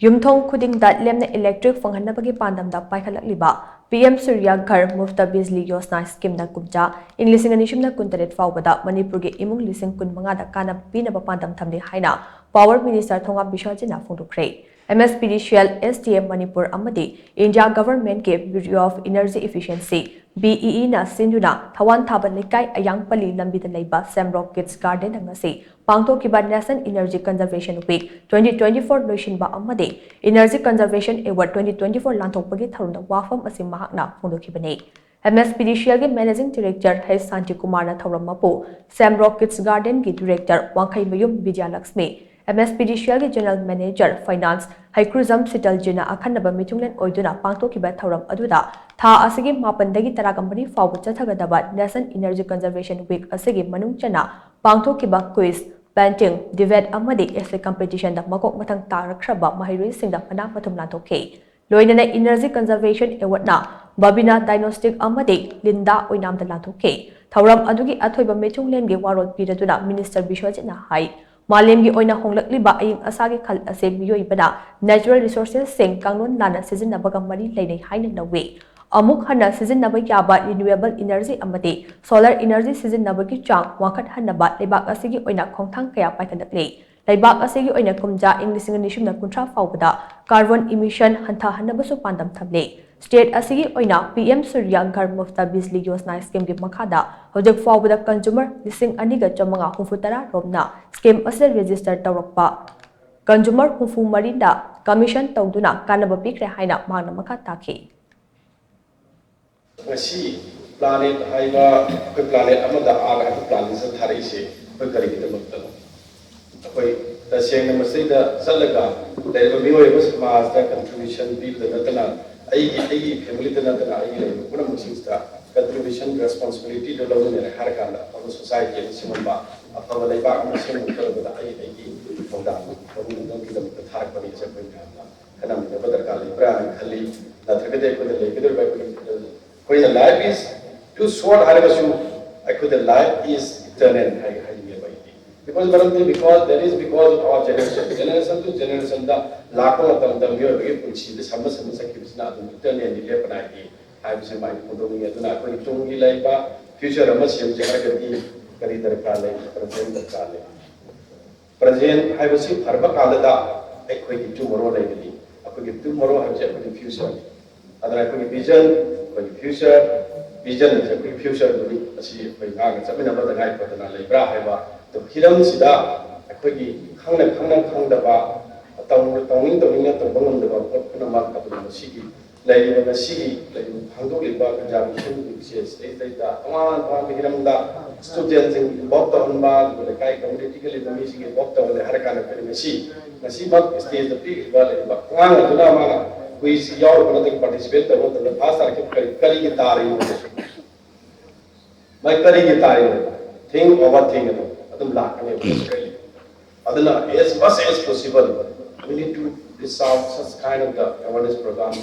Yumthong khudingda lemna electric fanghanabagi pandamda paikhalakliba PM Surya Ghar Mufta Bizli Yosna scheme na kumja ing lising anishimna kuntaret fawbada Manipurgi imung lising kun mangada kana pinaba pandam thamli haina Power Minister Thonga Bishwajina phongdokre MSPDCL STM Manipur amadi India Government ke Bureau of Energy Efficiency BEE na sinduna Thawan Thaban Likai Ayang Pali Lambida Leiba Samrock Kids Garden ngasi Pangthokiba National Energy Conservation Week 2024 loisinba amadi Energy Conservation Award 2024 lanthokpagi tharunda wafam asi mahakna phongdokhibani MSPDCL के managing director है शांति कुमार ना थौरमपो Samrock Kids Garden की director वांखई मयुम Vijayalakshmi MSPDCL के general manager finance हाइक्रुजम Seattle जिना अखन्नब मिथुंगलेन ओइदुना पांगथोखिबा थौरम अदुदा था असिगी मापनदगी तरागंबनी फाव चथगदबा national energy conservation week असिगी मनुंग चना पांगथोखिबा quiz painting debate अमदी एसे competition दा मकोक मथंग तारखरबा महिरुई सिंदा फना मथुम लांथोखे लोइनना energy conservation award ना Babina Diagnostic Amade, Linda Oinam the Latoke, Tauram Adugi Atoiba Metunglen ge Warod Piratuna, Minister Bishwajina Hai, Malim gi Oina Honglakli ba Aying Asagi Kal Asem Yoibana, Natural Resources Sing Kangun Lana Season Nabagamari Lane Hainen away. Amuk Hana Season Nabakaba Renewable Energy Amade, Solar Energy Season Nabaki Chang, Wakat Hanaba, Lebak Asigi Oina Kongtang Kaya Pakanakle. Laibak asigi oina kumja English nishim na kuntra fawbada carbon emission hantha hanabasu pandam thamle state asigi oina PM Surya Ghar Mufta Bizli Yosna scheme gi makhada hojak fawbada consumer lising aniga chamanga hufutara romna scheme asel register tawrakpa consumer hufu marinda commission tawduna kanaba pikre haina magna makha takhi ngasi planet haiba ko planet amada aga ko planet sa thari se ko kari kidamakta कोई तस्वीर में मस्जिद सल्लगा लेकिन मिलोए बस master contribution भी लगा आई family तना आई ले पूरा मुझे कंट्रीब्यूशन रेस्पॉन्सिबिलिटी तो लोगों ने हर कांड और सोसाइटी में सिमंबा अब वाले बाग में सिमंब कर बता आई फोंडा और उन की दम थार बनी से कोई ना है ना मुझे बदर काली प्राण खली ना थके को ले किधर कोई लाइफ इज टू शॉर्ट हर बसु I could life is eternal high because of our generation to generation da lakho tam yo ge punchi de samma sakhi bisna adu turn and le panai ki hai bise mai photo ni aduna koi chungi lai ba future ama sem je har gati kari darkar le present hai bise harba kala da ekoi ki tomorrow lai gadi akoi ki tomorrow ha je koi future adara koi vision koi future vision je koi future du asi koi ga ga sabina ba da ngai ko da lai bra hai ba तो Hiram सिदा अखोगी खांगना खांगना खांगदबा तौनिंग तौनिंग तो बंगमदबा पटना मा कपना सिगी Laiba सिगी Laiba फांदोलिबा conservation विशेष एता तमान तमान हिरमदा student सिंग involve तहनबा लेकाई community के लिए तमी सिगी इंवॉल्व तहले हर कान पे ngasi mak stage the peak ba लाइबा कांग दुना मा कोई याव बना तक पार्टिसिपेट तो तो फास्ट आके करी की तारी मैं करी की तारी think over think as much as possible, we need to resolve such kind of the awareness program.